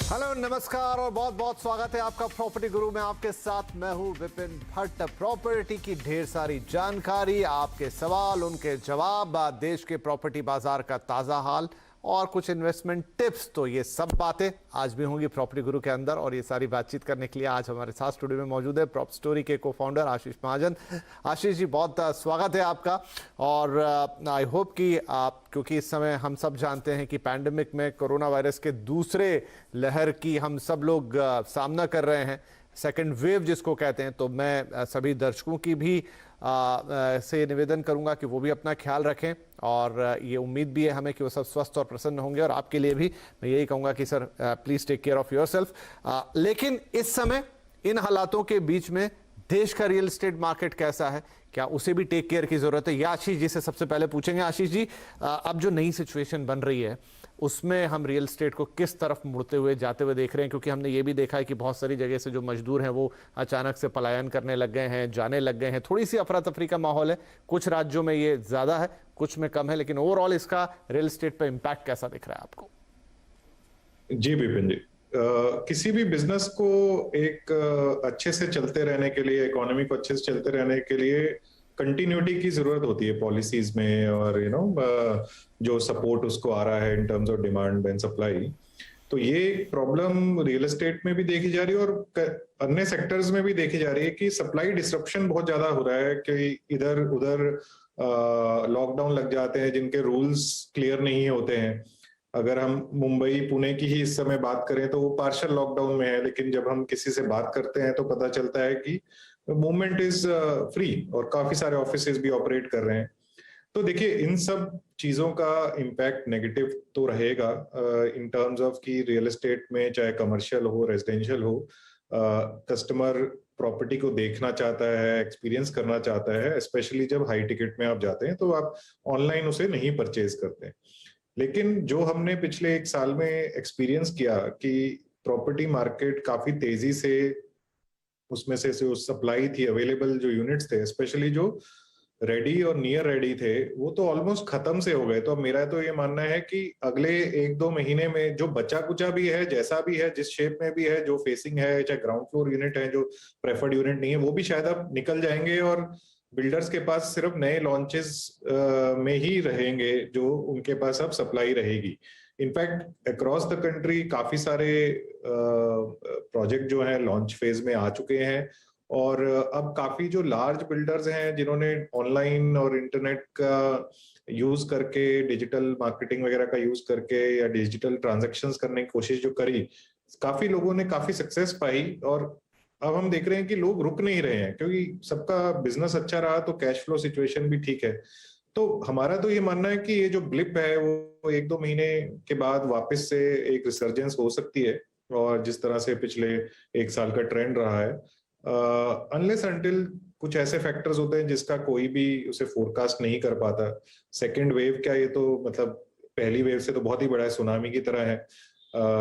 Hello नमस्कार और बहुत बहुत स्वागत है आपका प्रॉपर्टी गुरु में। आपके साथ मैं हूं विपिन भट्ट। प्रॉपर्टी की ढेर सारी जानकारी, आपके सवाल, उनके जवाब, देश के प्रॉपर्टी बाजार का ताजा हाल और कुछ इन्वेस्टमेंट टिप्स। तो ये सब बातें आज भी होंगी प्रॉपर्टी गुरु के अंदर। और ये सारी बातचीत करने के लिए आज हमारे साथ स्टूडियो में मौजूद है प्रॉप स्टोरी के को फाउंडर आशीष महाजन। आशीष जी, बहुत स्वागत है आपका। और आई होप कि आप, क्योंकि इस समय हम सब जानते हैं कि पैंडेमिक में कोरोना वायरस के दूसरे लहर की हम सब लोग सामना कर रहे हैं, सेकेंड वेव जिसको कहते हैं। तो मैं सभी दर्शकों की भी से निवेदन करूंगा कि वो भी अपना ख्याल रखें और ये उम्मीद भी है हमें कि वो सब स्वस्थ और प्रसन्न होंगे। और आपके लिए भी मैं यही कहूंगा कि sir please take care of yourself. लेकिन इस समय इन हालातों के बीच में देश का रियल एस्टेट मार्केट कैसा है, क्या उसे भी टेक केयर की जरूरत है? या आशीष जी से सबसे पहले पूछेंगे। आशीष जी, अब जो नई सिचुएशन बन रही है उसमें हम रियल एस्टेट को किस तरफ मुड़ते हुए जाते हुए देख रहे हैं? क्योंकि हमने ये भी देखा है कि बहुत सारी जगह से जो मजदूर हैं वो अचानक से पलायन करने लग गए हैं, जाने लग गए हैं। थोड़ी सी अफरा तफरी का माहौल है, कुछ राज्यों में ये ज्यादा है, कुछ में कम है। लेकिन ओवरऑल इसका रियल एस्टेट पर इंपैक्ट कैसा दिख रहा है आपको? जी विपिन जी, किसी भी बिजनेस को एक अच्छे से चलते रहने के लिए, इकोनॉमी को अच्छे से चलते रहने के लिए कंटिन्यूटी की जरूरत होती है पॉलिसीज में, और जो सपोर्ट उसको आ रहा है in terms of demand and supply. तो ये प्रॉब्लम रियल एस्टेट में भी देखी जा रही है और अन्य सेक्टर्स में भी देखी जा रही है कि सप्लाई डिसरप्शन बहुत ज्यादा हो रहा है कि इधर उधर लॉकडाउन लग जाते हैं जिनके रूल्स क्लियर नहीं होते हैं। अगर हम मुंबई पुणे की ही इस समय बात करें तो वो पार्शियल लॉकडाउन में है, लेकिन जब हम किसी से बात करते हैं तो पता चलता है कि मूवमेंट इज फ्री और काफी सारे ऑफिसेज भी ऑपरेट कर रहे हैं। तो देखिए, इन सब चीजों का इम्पैक्ट नेगेटिव तो रहेगा इन टर्म्स ऑफ कि रियल एस्टेट में चाहे कमर्शियल हो, रेजिडेंशियल हो, कस्टमर प्रॉपर्टी को देखना चाहता है, एक्सपीरियंस करना चाहता है। स्पेशली जब हाई टिकट में आप जाते हैं तो आप ऑनलाइन उसे नहीं परचेज करते। लेकिन जो हमने पिछले एक साल में एक्सपीरियंस किया कि प्रॉपर्टी मार्केट काफी तेजी से, उसमें से जो सप्लाई थी, अवेलेबल जो यूनिट्स थे, स्पेशली जो रेडी और नियर रेडी थे, वो तो ऑलमोस्ट खत्म से हो गए। तो अब मेरा तो ये मानना है कि अगले 1-2 महीने में जो बचा कुचा भी है, जैसा भी है, जिस शेप में भी है, जो फेसिंग है, चाहे ग्राउंड फ्लोर यूनिट है, जो प्रेफर्ड यूनिट नहीं है, वो भी शायद अब निकल जाएंगे और बिल्डर्स के पास सिर्फ नए लॉन्चेस में ही रहेंगे जो उनके पास अब सप्लाई रहेगी। इनफैक्ट अक्रॉस द कंट्री काफी सारे प्रोजेक्ट जो है लॉन्च फेज में आ चुके हैं। और अब काफी जो लार्ज बिल्डर्स हैं जिन्होंने ऑनलाइन और इंटरनेट का यूज करके, डिजिटल मार्केटिंग वगैरह का यूज करके या डिजिटल ट्रांजैक्शंस करने की कोशिश जो करी, काफी लोगों ने काफी सक्सेस पाई। और अब हम देख रहे हैं कि लोग रुक नहीं रहे हैं, क्योंकि सबका बिजनेस अच्छा रहा तो कैश फ्लो सिचुएशन भी ठीक है। तो हमारा तो ये मानना है कि ये जो ब्लिप है वो 1-2 महीने के बाद वापस से एक रिसर्जेंस हो सकती है, और जिस तरह से पिछले 1 साल का ट्रेंड रहा है, अनलेस अनटिल कुछ ऐसे फैक्टर्स होते हैं जिसका कोई भी उसे फोरकास्ट नहीं कर पाता। सेकेंड वेव क्या, ये तो मतलब पहली वेव से तो बहुत ही बड़ा है, सुनामी की तरह है।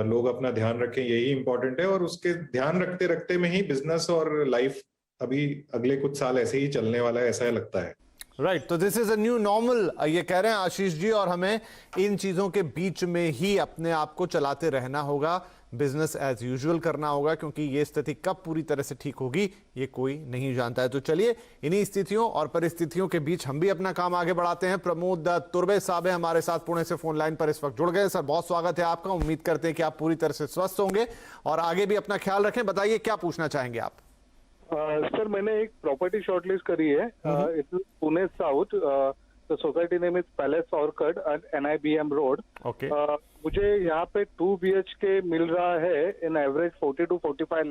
लोग अपना ध्यान रखें, यही इंपॉर्टेंट है। और उसके ध्यान रखते रखते में ही बिजनेस और लाइफ अभी अगले कुछ साल ऐसे ही चलने वाला है, ऐसा लगता है। राइट, तो this is a new normal, ये कह रहे हैं आशीष जी। और हमें इन चीजों के बीच में ही अपने आप को चलाते रहना होगा, बिजनेस एज यूजुअल करना होगा, क्योंकि ये स्थिति कब पूरी तरह से ठीक होगी ये कोई नहीं जानता है। तो चलिए, इन्हीं स्थितियों और परिस्थितियों के बीच हम भी अपना काम आगे बढ़ाते हैं। प्रमोद तुर्वे साहब है हमारे साथ पुणे से, फोन लाइन पर इस वक्त जुड़ गए। सर, बहुत स्वागत है आपका। उम्मीद करते हैं कि आप पूरी तरह से स्वस्थ होंगे और आगे भी अपना ख्याल रखें। बताइए, क्या पूछना चाहेंगे आप? सर, मैंने एक प्रॉपर्टी शॉर्टलिस्ट करी है, it's Pune south. The society name is Palace Orchid at NIBM road. मुझे यहाँ पे 2 BHK मिल रहा है इन एवरेज 40 to 45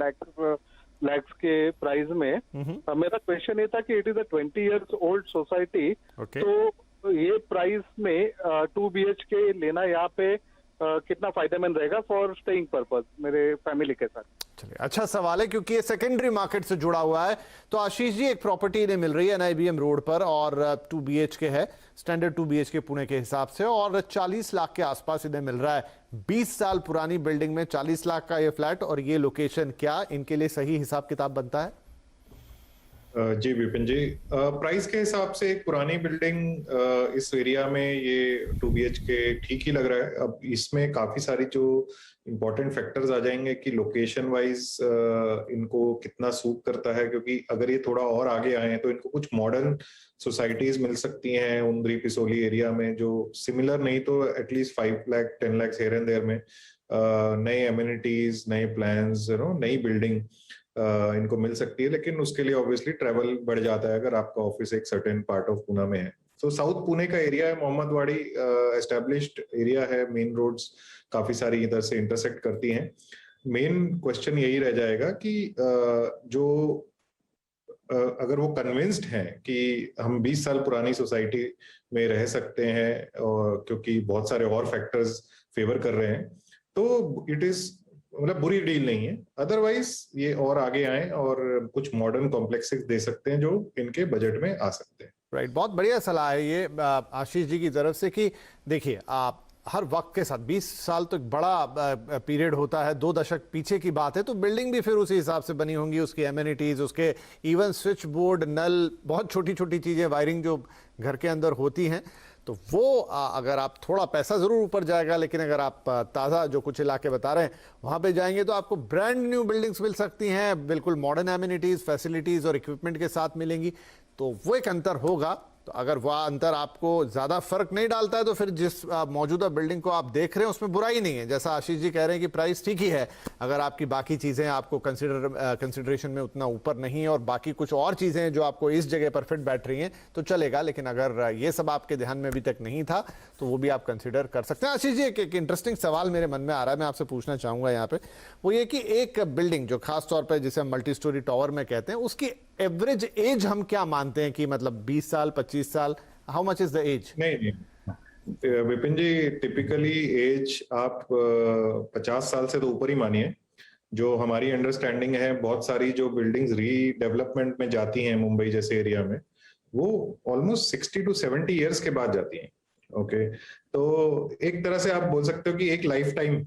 lakhs के प्राइस में। मेरा क्वेश्चन ये था कि it is a 20 years old society, तो ये प्राइस में 2 BHK लेना यहाँ पे कितना फायदेमंद रहेगा फॉर स्टेइंग पर्पस मेरे फैमिली के साथ? चलिए, अच्छा सवाल है क्योंकि ये सेकेंडरी मार्केट से जुड़ा हुआ है। तो आशीष जी, एक प्रॉपर्टी इन्हें मिल रही है NIBM रोड पर और 2 BHK है, स्टैंडर्ड 2 BHK पुणे के हिसाब से, और 40 लाख के आसपास इन्हें मिल रहा है। 20 साल पुरानी बिल्डिंग में 40 लाख का ये फ्लैट और ये लोकेशन, क्या इनके लिए सही हिसाब किताब बनता है? जी विपिन जी, प्राइस के हिसाब से एक पुरानी बिल्डिंग इस एरिया में ये 2 BHK ठीक ही लग रहा है। अब इसमें काफी सारी जो इम्पोर्टेंट फैक्टर्स आ जाएंगे कि लोकेशन वाइज इनको कितना सूट करता है, क्योंकि अगर ये थोड़ा और आगे आए तो इनको कुछ मॉडर्न सोसाइटीज मिल सकती हैं उंद्री पिसोली एरिया में, जो सिमिलर नहीं तो at least 5 lakh 10 lakh here and there में नए एमिनिटीज, नए प्लान्स, नई बिल्डिंग इनको मिल सकती है। लेकिन उसके लिए ऑब्वियसली ट्रैवल बढ़ जाता है अगर आपका ऑफिस एक सर्टेन पार्ट ऑफ पुणे में है। तो साउथ पुणे का एरिया है, मोहम्मदवाड़ी एस्टेब्लिश्ड एरिया है, मेन रोड्स काफी सारी इधर से इंटरसेक्ट करती हैं। मेन क्वेश्चन यही रह जाएगा कि जो अगर वो कन्विंस्ड हैं कि हम 20 साल पुरानी सोसाइटी में रह सकते हैं, और क्योंकि बहुत सारे और फैक्टर्स फेवर कर रहे हैं, तो इट इज मतलब बुरी डील नहीं है। अदरवाइज ये और आगे आए और कुछ मॉडर्न कॉम्प्लेक्सेस दे सकते हैं जो इनके बजट में आ सकते हैं। राइट, बहुत बढ़िया सलाह है ये आशीष जी की तरफ से कि देखिए आप हर वक्त के साथ 20 साल तो एक बड़ा पीरियड होता है, 2 दशक पीछे की बात है, तो बिल्डिंग भी फिर उसी हिसाब से बनी होंगी, उसकी एमिनिटीज, उसके इवन स्विच बोर्ड, नल, बहुत छोटी छोटी चीजें, वायरिंग जो घर के अंदर होती हैं, तो वो अगर आप थोड़ा पैसा जरूर ऊपर जाएगा, लेकिन अगर आप ताज़ा जो कुछ इलाके बता रहे हैं वहां पे जाएंगे तो आपको ब्रांड न्यू बिल्डिंग्स मिल सकती हैं, बिल्कुल मॉडर्न एमिनिटीज, फैसिलिटीज और इक्विपमेंट के साथ मिलेंगी। तो वो एक अंतर होगा। तो अगर वह अंतर आपको ज्यादा फर्क नहीं डालता है तो फिर जिस मौजूदा बिल्डिंग को आप देख रहे हैं उसमें बुराई नहीं है। जैसा आशीष जी कह रहे हैं कि प्राइस ठीक ही है, अगर आपकी बाकी चीजें आपको कंसिडरेशन में उतना ऊपर नहीं है और बाकी कुछ और चीजें जो आपको इस जगह पर फिट बैठ रही हैं तो चलेगा। लेकिन अगर ये सब आपके ध्यान में अभी तक नहीं था तो वो भी आप कंसिडर कर सकते हैं। आशीष जी, एक इंटरेस्टिंग सवाल मेरे मन में आ रहा है, मैं आपसे पूछना चाहूंगा यहाँ पे, वो ये कि एक बिल्डिंग जो खास तौर पर जिसे हम मल्टी स्टोरी टावर में कहते हैं, उसकी एवरेज एज हम क्या मानते हैं कि मतलब 20 साल 25 साल, how much is the age? नहीं विपिन जी, टिपिकली एज आप 50 साल से तो ऊपर ही मानिए। जो हमारी अंडरस्टैंडिंग है, बहुत सारी जो बिल्डिंग्स रीडेवलपमेंट में जाती हैं मुंबई जैसे एरिया में, वो ऑलमोस्ट 60 to 70 ईयर्स के बाद जाती हैं। ओके, तो एक तरह से आप बोल सकते हो कि एक लाइफ टाइम,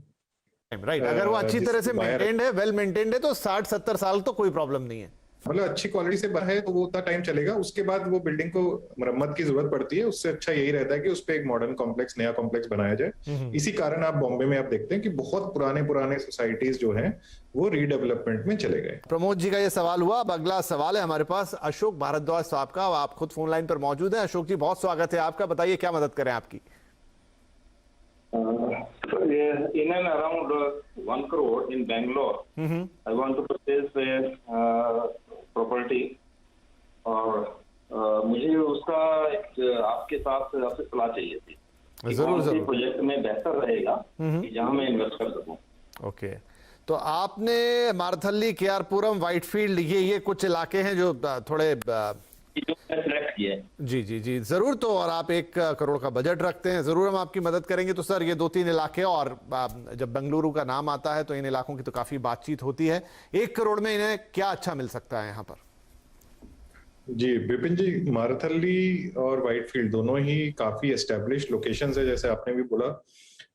राइट, अगर वो अच्छी तरह से मेंटेन्ड है, वेल मेंटेन्ड है, तो 60-70 साल तो कोई प्रॉब्लम नहीं है, मतलब अच्छी क्वालिटी से बना है तो वो उतना टाइम चलेगा। उसके बाद वो बिल्डिंग को मरम्मत की जरूरत पड़ती है। उससे अच्छा यही रहता है कि उस पे एक मॉडर्न कॉम्प्लेक्स, नया कॉम्प्लेक्स बनाया जाए। इसी कारण आप बॉम्बे में आप देखते हैं कि बहुत पुराने सोसाइटीज जो हैं वो रीडेवलपमेंट में चले गए। प्रमोद जी का ये सवाल हुआ। अब अगला सवाल है हमारे पास अशोक भारद्वाज साहब का, आप खुद फोन लाइन पर मौजूद हैं। अशोक जी, बहुत स्वागत है आपका, बताइए क्या मदद करें आपकी। In and around 1 crore in Bangalore, I want to purchase a property, और मुझे उसका आपके साथ आपसे सलाह चाहिए थी। जरूर प्रोजेक्ट में बेहतर रहेगा कि जहां मैं इन्वेस्ट कर सकूं। ओके, तो आपने मारथली, केआरपुरम, व्हाइटफील्ड, ये कुछ इलाके हैं जो थोड़े सेलेक्ट किए। जी जरूर। तो और आप 1 करोड़ का बजट रखते हैं, जरूर हम आपकी मदद करेंगे। तो सर, ये 2-3 इलाके, और जब बेंगलुरु का नाम आता है तो इन इलाकों की तो काफी बातचीत होती है। 1 करोड़ में इन्हें क्या अच्छा मिल सकता है यहाँ पर? जी विपिन जी, मारथली और व्हाइटफील्ड दोनों ही काफी एस्टेब्लिश्ड लोकेशंस है, जैसे आपने भी बोला,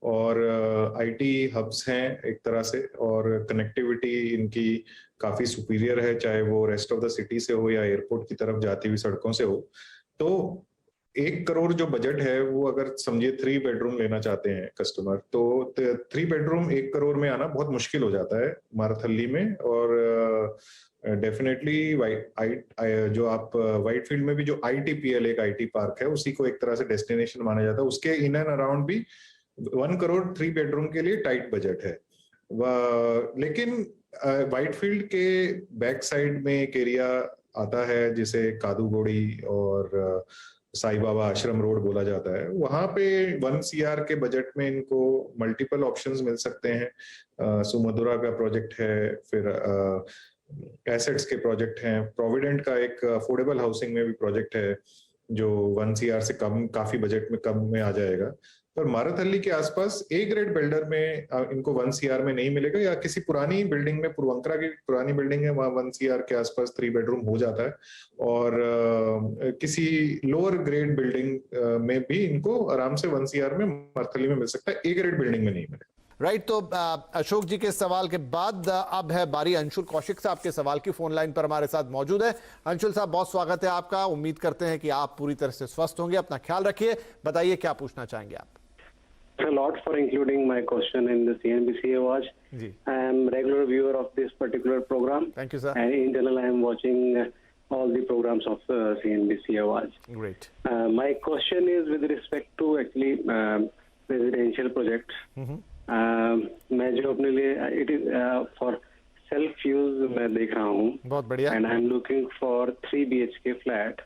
और आईटी हब्स हैं एक तरह से, और कनेक्टिविटी इनकी काफी सुपीरियर है, चाहे वो रेस्ट ऑफ द सिटी से हो या एयरपोर्ट की तरफ जाती हुई सड़कों से हो। तो 1 करोड़ जो बजट है वो, अगर समझिए 3 बेडरूम लेना चाहते हैं कस्टमर, तो 3 बेडरूम 1 करोड़ में आना बहुत मुश्किल हो जाता है मारथली में। और डेफिनेटली जो आप व्हाइटफील्ड में भी जो ITPL एक IT पार्क है, उसी को एक तरह से डेस्टिनेशन माना जाता है। उसके इन एंड अराउंड भी 1 करोड़ 3 बेडरूम के लिए टाइट बजट है। लेकिन व्हाइटफील्ड के बैक साइड में एक एरिया आता है जिसे कादूगोड़ी और साई बाबा आश्रम रोड बोला जाता है। वहां पे 1 CR के बजट में इनको मल्टीपल ऑप्शंस मिल सकते हैं। सुमधुरा का प्रोजेक्ट है, फिर एसेट्स के प्रोजेक्ट हैं, प्रोविडेंट का एक अफोर्डेबल हाउसिंग में भी प्रोजेक्ट है जो 1 CR से कम, काफी बजट में कम में आ जाएगा। पर मारथली के आसपास A ग्रेड बिल्डर में इनको 1 CR में नहीं मिलेगा, या किसी पुरानी बिल्डिंग में, पूर्वंकरा की पुरानी बिल्डिंग है, वहां 1 CR के आसपास 3 बेडरूम हो जाता है। और किसी लोअर ग्रेड बिल्डिंग में भी इनको आराम से 1 CR में मारथली में मिल सकता है, A ग्रेड बिल्डिंग में नहीं मिलेगा। राइट, तो अशोक जी के सवाल के बाद अब है बारी अंशुल कौशिक साहब के सवाल की। फोन लाइन पर हमारे साथ मौजूद है। अंशुल साहब, बहुत स्वागत है आपका। उम्मीद करते हैं कि आप पूरी तरह से स्वस्थ होंगे। अपना ख्याल रखिए। बताइए क्या पूछना चाहेंगे आप? A lot for including my question in the CNBC Awards. I am regular viewer of this particular program. Thank you, sir. And in general, I am watching all the programs of CNBC Awards. Great. My question is with respect to actually residential projects. मैं जो अपने लिए it is for self use मैं देख रहा हूँ. बहुत बढ़िया. And I am looking for 3 BHK flat.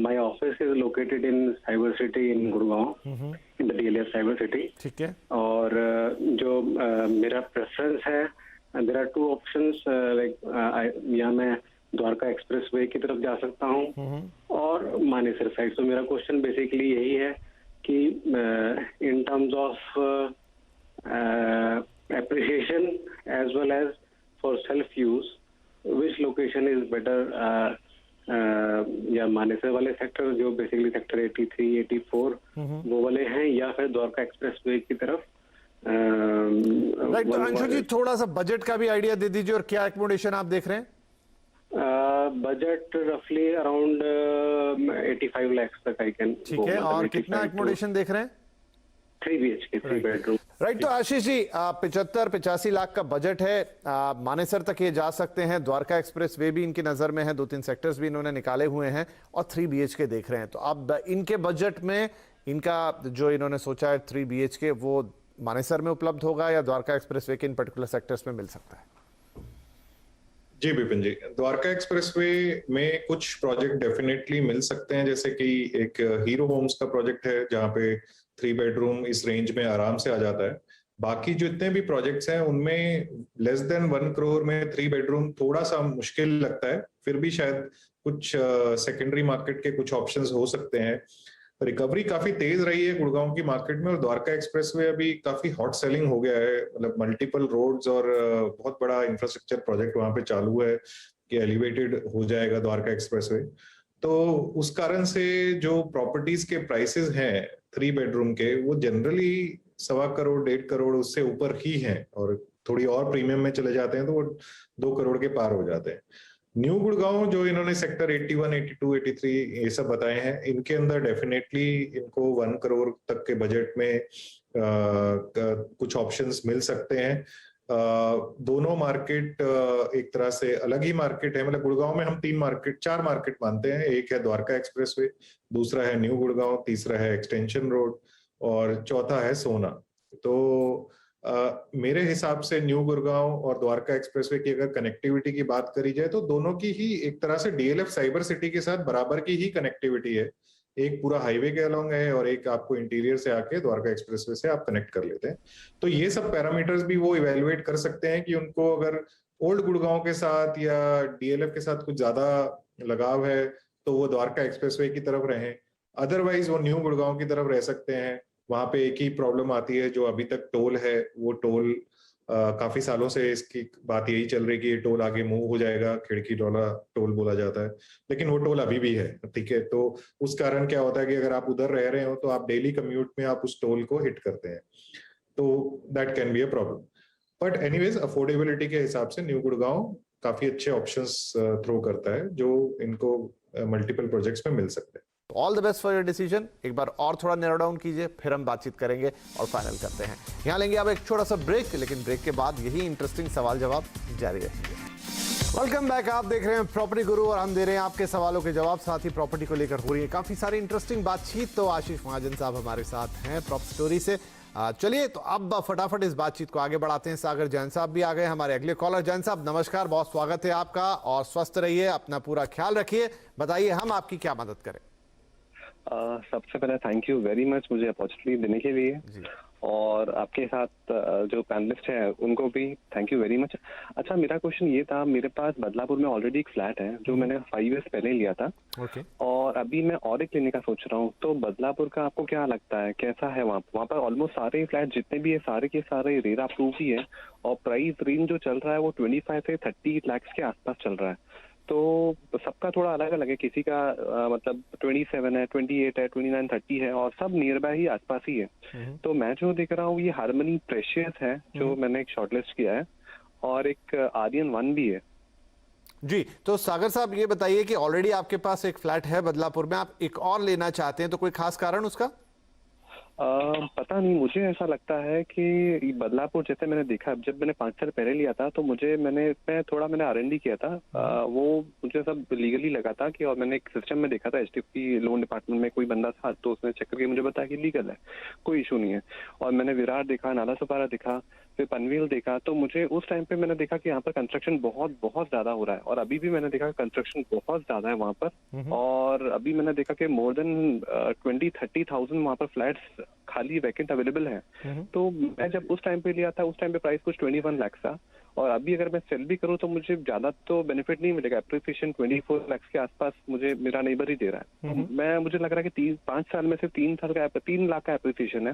My office is located in Cyber City in Gurgaon, in the DLF Cyber City. ठीक है. और जो मेरा प्रेफरेंस है, there are 2 options like या मैं द्वारका एक्सप्रेस वे की तरफ जा सकता हूँ और मानेसर साइड। तो मेरा क्वेश्चन बेसिकली यही है कि in terms of appreciation as well as for self use, which location is better? या मानेसर वाले सेक्टर जो बेसिकली सेक्टर 83, 84 वो वाले हैं, या फिर द्वारका एक्सप्रेस वे की तरफ? राइट, तो अंशुल जी थोड़ा सा बजट का भी आइडिया दे दीजिए और क्या एकोमोडेशन आप देख रहे हैं? बजट रफली अराउंड 85 लाख तक आई कैन। ठीक है, और कितना एकोमोडेशन देख रहे हैं? 3 BHK 3 बेडरूम। राइट, तो आशीष जी 75-85 लाख का बजट है। मानेसर तक ये जा सकते हैं। द्वारका एक्सप्रेस वे भी इनकी नजर में है, 2-3 सेक्टर्स भी इन्होंने निकाले हुए हैं और 3 BHK देख रहे हैं। तो अब इनके बजट में इनका जो इन्होंने सोचा है 3 BHK वो मानेसर में उपलब्ध होगा या द्वारका एक्सप्रेस वे के इन पर्टिकुलर सेक्टर्स में मिल सकता है? जी विपिन जी, द्वारका एक्सप्रेसवे में कुछ प्रोजेक्ट डेफिनेटली मिल सकते हैं, जैसे कि एक हीरो होम्स का प्रोजेक्ट है जहां पे 3 बेडरूम इस रेंज में आराम से आ जाता है। बाकी जितने भी प्रोजेक्ट्स हैं उनमें लेस देन 1 करोड़ में 3 बेडरूम थोड़ा सा मुश्किल लगता है। फिर भी शायद कुछ सेकेंडरी मार्केट के कुछ ऑप्शंस हो सकते हैं। रिकवरी काफी तेज रही है गुड़गांव की मार्केट में और द्वारका एक्सप्रेसवे अभी काफी हॉट सेलिंग हो गया है। मतलब मल्टीपल रोड्स और बहुत बड़ा इंफ्रास्ट्रक्चर प्रोजेक्ट वहां पे चालू है कि एलिवेटेड हो जाएगा द्वारका एक्सप्रेसवे। तो उस कारण से जो प्रॉपर्टीज के प्राइसेस हैं 3 बेडरूम के, वो जनरली 1.25 करोड़ 1.5 करोड़ उससे ऊपर ही हैं और थोड़ी और प्रीमियम में चले जाते हैं तो वो 2 करोड़ के पार हो जाते हैं। न्यू गुड़गांव जो इन्होंने सेक्टर 81, 82, 83 ये सब बताए हैं, इनके अंदर डेफिनेटली इनको 1 करोड़ तक के बजट में कुछ ऑप्शंस मिल सकते हैं। दोनों मार्केट एक तरह से अलग ही मार्केट है। मतलब गुड़गांव में हम 4 मार्केट मानते हैं। एक है द्वारका एक्सप्रेसवे, दूसरा है न्यू गुड़गांव, तीसरा है एक्सटेंशन रोड और चौथा है सोना। तो मेरे हिसाब से न्यू गुड़गांव और द्वारका एक्सप्रेसवे की अगर कनेक्टिविटी की बात करी जाए तो दोनों की ही एक तरह से DLF साइबर सिटी के साथ बराबर की ही कनेक्टिविटी है। एक पूरा हाईवे के अलोंग है और एक आपको इंटीरियर से आके द्वारका एक्सप्रेसवे से आप कनेक्ट कर लेते हैं। तो ये सब पैरामीटर्स भी वो इवेलुएट कर सकते हैं कि उनको अगर ओल्ड गुड़गांव के साथ या DLF के साथ कुछ ज्यादा लगाव है तो वो द्वारका एक्सप्रेसवे की तरफ रहें, अदरवाइज वो न्यू गुड़गांव की तरफ रह सकते हैं। वहां पे एक ही प्रॉब्लम आती है, जो अभी तक टोल है वो टोल काफी सालों से इसकी बात यही चल रही कि ये टोल आगे मूव हो जाएगा, खिड़की डोला टोल बोला जाता है, लेकिन वो टोल अभी भी है। ठीक है, तो उस कारण क्या होता है कि अगर आप उधर रह रहे हो तो आप डेली कम्यूट में आप उस टोल को हिट करते हैं, तो that can be a problem. But anyways affordability के हिसाब से न्यू गुड़गांव काफी अच्छे ऑप्शंस थ्रो करता है जो इनको मल्टीपल प्रोजेक्ट्स में मिल सकते हैं। All the best for your decision. एक बार और थोड़ा नैरो डाउन कीजिए, फिर हम बातचीत करेंगे और फाइनल करते हैं। यहाँ लेंगे अब एक छोटा सा ब्रेक, लेकिन ब्रेक के बाद यही इंटरेस्टिंग सवाल जवाब जारी रहेंगे। वेलकम बैक, आप देख रहे हैं प्रॉपर्टी गुरु और हम दे रहे हैं आपके सवालों के जवाब। साथ ही प्रॉपर्टी को लेकर हो रही है काफी सारी इंटरेस्टिंग बातचीत। तो आशीष महाजन साहब हमारे साथ हैं प्रॉप स्टोरी से। चलिए तो अब फटाफट इस बातचीत को आगे बढ़ाते हैं। सागर जैन साहब भी आ गए हमारे अगले कॉलर। जैन साहब नमस्कार, बहुत स्वागत है आपका और स्वस्थ रहिए, अपना पूरा ख्याल रखिए। बताइए हम आपकी क्या मदद करें? सबसे पहले थैंक यू वेरी मच मुझे अपॉर्चुनिटी देने के लिए, और आपके साथ जो पैनलिस्ट हैं उनको भी थैंक यू वेरी मच। अच्छा, मेरा क्वेश्चन ये था, मेरे पास बदलापुर में ऑलरेडी एक फ्लैट है जो मैंने 5 इयर्स पहले लिया था। और अभी मैं और एक लेने का सोच रहा हूँ। तो बदलापुर का आपको क्या लगता है, कैसा है वहाँ पर? ऑलमोस्ट सारे फ्लैट जितने भी है सारे के सारे रेरा अप्रूव ही है और प्राइस रेंज जो चल रहा है वो 25 से 30 लाख के आसपास चल रहा है। तो सबका थोड़ा अलग अलग है, किसी का मतलब 27 है, 28 है, 29, 30 है, और सब नियर बाय ही आसपास ही है। तो मैं जो देख रहा हूँ ये हार्मनी प्रेशियस है जो मैंने एक शॉर्टलिस्ट किया है, और एक आर्यन 1 भी है। जी, तो सागर साहब ये बताइए कि ऑलरेडी आपके पास एक फ्लैट है बदलापुर में, आप एक और लेना चाहते हैं, तो कोई खास कारण उसका? पता नहीं, मुझे ऐसा लगता है कि बदलापुर जैसे मैंने देखा, जब मैंने 5 साल पहले लिया था तो मैंने थोड़ा R&D किया था, वो मुझे सब लीगली लगा था कि, और मैंने एक सिस्टम में देखा था HDFC लोन डिपार्टमेंट में कोई बंदा था, तो उसने चेक करके मुझे बताया कि लीगल है, कोई इशू नहीं है। और मैंने विरार देखा, नालासोपारा देखा, फिर पनवेल देखा, तो मुझे उस टाइम पे मैंने देखा कि यहाँ पर कंस्ट्रक्शन बहुत बहुत ज्यादा हो रहा है, और अभी भी मैंने देखा कंस्ट्रक्शन बहुत ज्यादा है वहाँ पर, और अभी मैंने देखा कि मोर देन 20-30,000 वहाँ पर फ्लैट्स खाली वैकेंट अवेलेबल है। तो मैं जब उस टाइम पे लिया था, उस टाइम पे प्राइस कुछ 21 लाख था, और अभी अगर मैं सेल भी करूँ तो मुझे ज्यादा तो बेनिफिट नहीं मिलेगा, एप्रिसिएशन 24 लाख के आसपास मुझे मेरा नेबर ही दे रहा है। तो मुझे लग रहा है कि 5 साल में सिर्फ 3 लाख का एप्रिसिएशन है।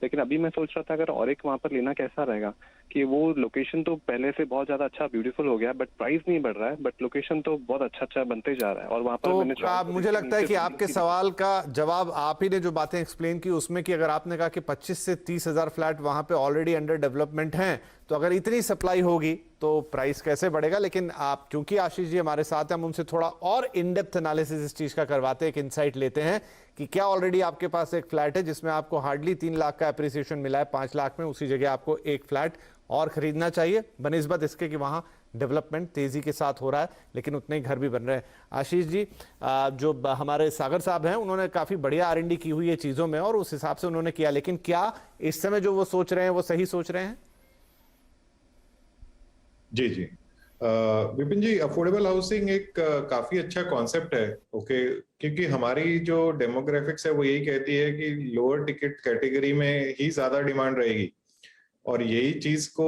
लेकिन अभी मैं सोच रहा था अगर और एक वहाँ पर लेना कैसा रहेगा, कि वो लोकेशन तो पहले से बहुत ज्यादा अच्छा ब्यूटीफुल हो गया, बट प्राइस नहीं बढ़ रहा है, बट लोकेशन तो बहुत अच्छा बनते जा रहा है। और वहाँ पर तो मुझे लगता है कि आपके सवाल का जवाब आप ही ने जो बातें एक्सप्लेन की उसमें, कि अगर आपने कहा कि 25 से 30 हजार फ्लैट वहां पे ऑलरेडी अंडर डेवलपमेंट हैं, तो अगर इतनी सप्लाई होगी तो प्राइस कैसे बढ़ेगा। लेकिन आप, क्योंकि आशीष जी हमारे साथ हैं, हम उनसे थोड़ा और इन डेप्थ एनालिसिस इस चीज का करवाते हैं, एक इनसाइट लेते हैं कि क्या ऑलरेडी आपके पास एक फ्लैट है जिसमें आपको हार्डली 3 लाख का एप्रिसिएशन मिला है 5 लाख में, उसी जगह आपको एक फ्लैट और खरीदना चाहिए बनिस्बत इसके कि वहां डेवलपमेंट तेजी के साथ हो रहा है, लेकिन उतने ही घर भी बन रहे हैं। आशीष जी, जो हमारे सागर साहब हैं, उन्होंने काफी बढ़िया R&D की हुई है चीजों में, और उस हिसाब से उन्होंने किया, लेकिन क्या इस समय जो वो सोच रहे हैं वो सही सोच रहे हैं? जी जी, विपिन जी, अफोर्डेबल हाउसिंग एक काफी अच्छा कॉन्सेप्ट है, ओके, क्योंकि हमारी जो डेमोग्राफिक्स है वो यही कहती है कि लोअर टिकट कैटेगरी में ही ज्यादा डिमांड रहेगी, और यही चीज को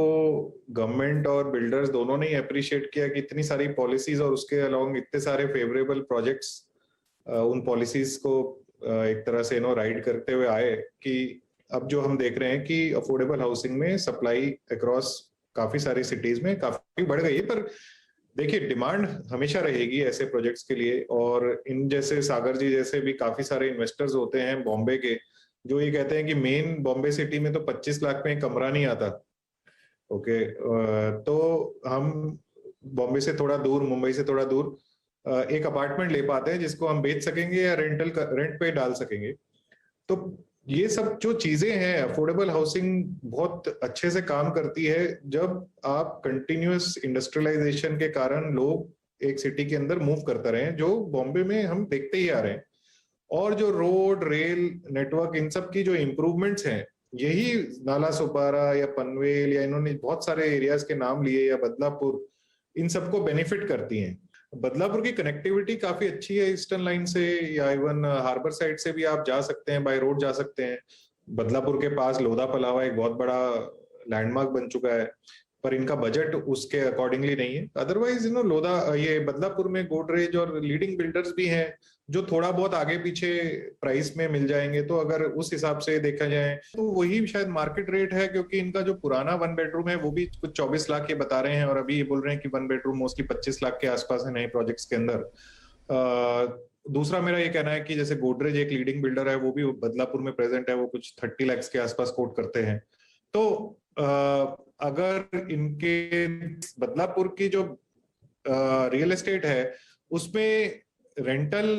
गवर्नमेंट और बिल्डर्स दोनों ने अप्रिशिएट किया कि इतनी सारी पॉलिसीज और उसके अलोंग इतने सारे फेवरेबल प्रोजेक्ट्स उन पॉलिसीज को एक तरह से राइड करते हुए आए, कि अब जो हम देख रहे हैं कि अफोर्डेबल हाउसिंग में सप्लाई अक्रॉस काफी सारी सिटीज में काफी बढ़ गई है। पर देखिए, डिमांड हमेशा रहेगी ऐसे प्रोजेक्ट्स के लिए, और इन जैसे सागर जी जैसे भी काफी सारे इन्वेस्टर्स होते हैं बॉम्बे के, जो ये कहते हैं कि मेन बॉम्बे सिटी में तो 25 लाख में कमरा नहीं आता, ओके, तो हम बॉम्बे से थोड़ा दूर, मुंबई से थोड़ा दूर एक अपार्टमेंट ले पाते हैं जिसको हम बेच सकेंगे या रेंट पे डाल सकेंगे। तो ये सब जो चीजें हैं, अफोर्डेबल हाउसिंग बहुत अच्छे से काम करती है जब आप कंटिन्यूअस इंडस्ट्रियलाइजेशन के कारण लोग एक सिटी के अंदर मूव करते रहे, जो बॉम्बे में हम देखते ही आ रहे हैं। और जो रोड रेल नेटवर्क, इन सब की जो इम्प्रूवमेंट्स हैं, यही नालासोपारा या पनवेल, या इन्होंने बहुत सारे एरियाज के नाम लिए, या बदलापुर, इन सबको बेनिफिट करती हैं। बदलापुर की कनेक्टिविटी काफी अच्छी है ईस्टर्न लाइन से, या इवन हार्बर साइड से भी आप जा सकते हैं, बाय रोड जा सकते हैं। बदलापुर के पास लोधा पलावा एक बहुत बड़ा लैंडमार्क बन चुका है, पर इनका बजट उसके अकॉर्डिंगली नहीं है। अदरवाइज ये बदलापुर में गोदरेज और लीडिंग बिल्डर्स भी हैं जो थोड़ा बहुत आगे पीछे प्राइस में मिल जाएंगे। तो अगर उस हिसाब से देखा जाए तो वही शायद मार्केट रेट है, क्योंकि इनका जो पुराना 1 बेडरूम है वो भी कुछ 24 लाख के बता रहे हैं, और अभी ये बोल रहे हैं कि 1 बेडरूम मोस्टली 25 लाख के आसपास है नए प्रोजेक्ट्स के अंदर। दूसरा मेरा ये कहना है कि जैसे गोदरेज एक लीडिंग बिल्डर है, वो भी बदलापुर में प्रेजेंट है, वो कुछ 30 लाख के आसपास कोट करते हैं। तो अगर इनके बदलापुर की जो रियल एस्टेट है उसमें रेंटल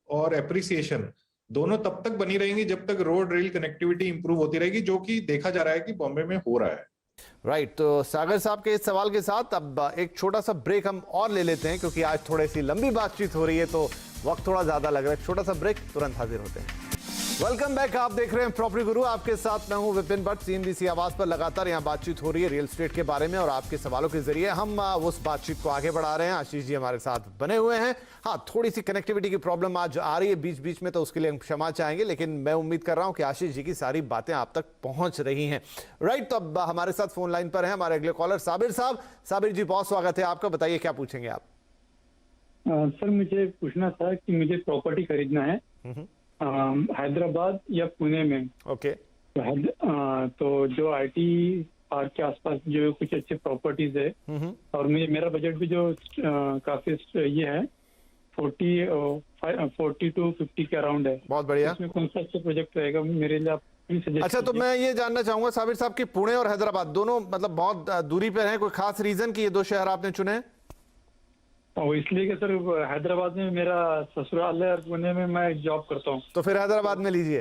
और एप्रिसिएशन दोनों तब तक बनी रहेंगी जब तक रोड रेल कनेक्टिविटी इंप्रूव होती रहेगी, जो कि देखा जा रहा है कि बॉम्बे में हो रहा है। राइट, तो सागर साहब के इस सवाल के साथ अब एक छोटा सा ब्रेक हम और ले लेते हैं, क्योंकि आज थोड़ी सी लंबी बातचीत हो रही है तो वक्त थोड़ा ज्यादा लग रहा है। छोटा सा ब्रेक, तुरंत हाजिर होते हैं। वेलकम बैक, आप देख रहे हैं प्रॉपर्टी गुरु, आपके साथ मैं हूं विपिन भट्ट। CNBC आवाज पर लगातार यहां बातचीत हो रही है रियल एस्टेट के बारे में, और आपके सवालों के जरिए हम उस बातचीत को आगे बढ़ा रहे हैं। आशीष जी हमारे साथ बने हुए हैं। हाँ, थोड़ी सी कनेक्टिविटी की प्रॉब्लम आज आ रही है बीच बीच में, तो उसके लिए हम क्षमा चाहेंगे, लेकिन मैं उम्मीद कर रहा हूं कि आशीष जी की सारी बातें आप तक पहुंच रही हैं। राइट, तो अब हमारे साथ फोन लाइन पर है हमारे अगले कॉलर साबिर साहब। साबिर जी, बहुत स्वागत है आपका, बताइए क्या पूछेंगे आप? सर, मुझे पूछना था कि मुझे प्रॉपर्टी खरीदना है हैदराबाद या पुणे में। ओके। तो जो IT पार्क के आसपास जो कुछ अच्छे प्रॉपर्टीज है, और मेरा बजट भी जो काफी ये है 40 to 50 के अराउंड है। बहुत बढ़िया। इसमें कौन सा अच्छा प्रोजेक्ट रहेगा मेरे लिए, आप सजेस्ट अच्छा, तो मैं ये जानना चाहूंगा साबिर साहब कि पुणे और हैदराबाद दोनों मतलब बहुत दूरी पर हैं, कोई खास रीजन कि ये दो शहर आपने चुने हैं? और इसलिए कि सर हैदराबाद में मेरा ससुराल है और पुणे में मैं जॉब करता हूँ। तो फिर हैदराबाद में लीजिए।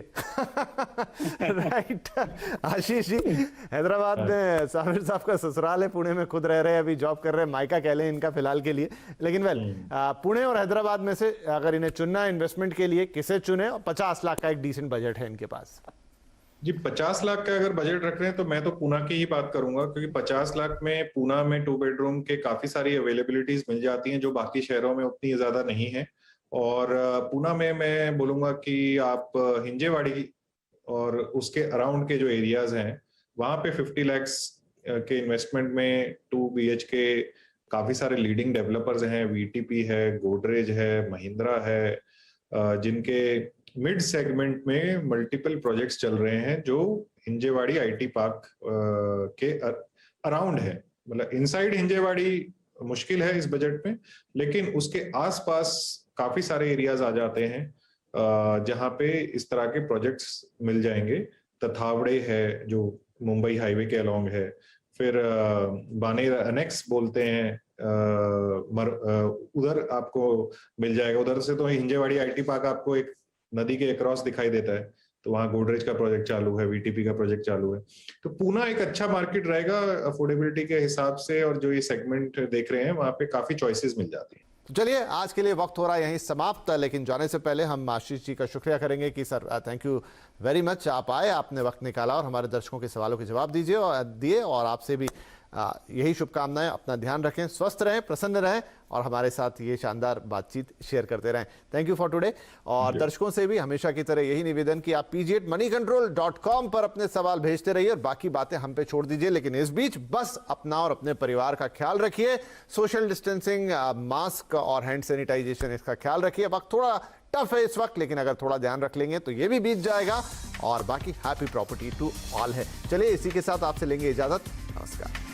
राइट आशीष जी, हैदराबाद में साबिर साहब का ससुराल है, पुणे में खुद रह रहे हैं, अभी जॉब कर रहे हैं, मायका कह लें इनका फिलहाल के लिए। लेकिन पुणे और हैदराबाद में से अगर इन्हें चुनना है इन्वेस्टमेंट के लिए, किसे चुने? 50 लाख का एक डिसेंट बजट है इनके पास। जी 50 लाख का अगर बजट रख रहे हैं तो मैं तो पूना की ही बात करूंगा, क्योंकि 50 लाख में पूना में 2 बेडरूम के काफी सारी अवेलेबिलिटीज मिल जाती हैं जो बाकी शहरों में उतनी ज्यादा नहीं है। और पूना में मैं बोलूंगा कि आप हिंजेवाड़ी और उसके अराउंड के जो एरियाज हैं वहां पे 50 लाख के इन्वेस्टमेंट में 2 BHK काफी सारे लीडिंग डेवलपर्स हैं, VTP है, गोदरेज है, महिंद्रा है, जिनके मिड सेगमेंट में मल्टीपल प्रोजेक्ट्स चल रहे हैं जो हिंजेवाड़ी IT पार्क के अराउंड है। मतलब इनसाइड हिंजेवाड़ी मुश्किल है इस बजट में, लेकिन उसके आसपास काफी सारे एरियाज आ जाते हैं जहां पे इस तरह के प्रोजेक्ट्स मिल जाएंगे। तथावड़े है जो मुंबई हाईवे के अलोंग है, फिर बानेर अनेक्स बोलते हैं, उधर आपको मिल जाएगा। उधर से तो हिंजेवाड़ी IT पार्क आपको एक नदी के अक्रॉस दिखाई देता है, तो वहां गोदरेज का प्रोजेक्ट चालू है, VTP का प्रोजेक्ट चालू है। तो पूना एक अच्छा मार्केट रहेगा अफोर्डेबिलिटी के हिसाब से, और जो ये सेगमेंट देख रहे हैं वहां पे काफी चॉइसेस मिल जाती है। तो चलिए आज के लिए वक्त हो रहा है यहीं समाप्त, लेकिन जाने से पहले हम आशीष जी का शुक्रिया करेंगे कि sir thank you very much, आप आए, आपने वक्त निकाला और हमारे दर्शकों के सवालों के जवाब दिए और आपसे भी यही शुभकामनाएं। अपना ध्यान रखें, स्वस्थ रहें, प्रसन्न रहें और हमारे साथ ये शानदार बातचीत शेयर करते रहें। Thank you for today. और दर्शकों से भी हमेशा की तरह यही निवेदन कि आप pg@moneycontrol.com पर अपने सवाल भेजते रहिए और बाकी बातें हम पे छोड़ दीजिए, लेकिन इस बीच बस अपना और अपने परिवार का ख्याल रखिए। सोशल डिस्टेंसिंग, मास्क और हैंड सैनिटाइजेशन, इसका ख्याल रखिए। वक्त थोड़ा टफ है इस वक्त, लेकिन अगर थोड़ा ध्यान रख लेंगे तो ये भी बीत जाएगा। और बाकी हैप्पी प्रॉपर्टी टू ऑल है। चलिए इसी के साथ आपसे लेंगे इजाजत। नमस्कार।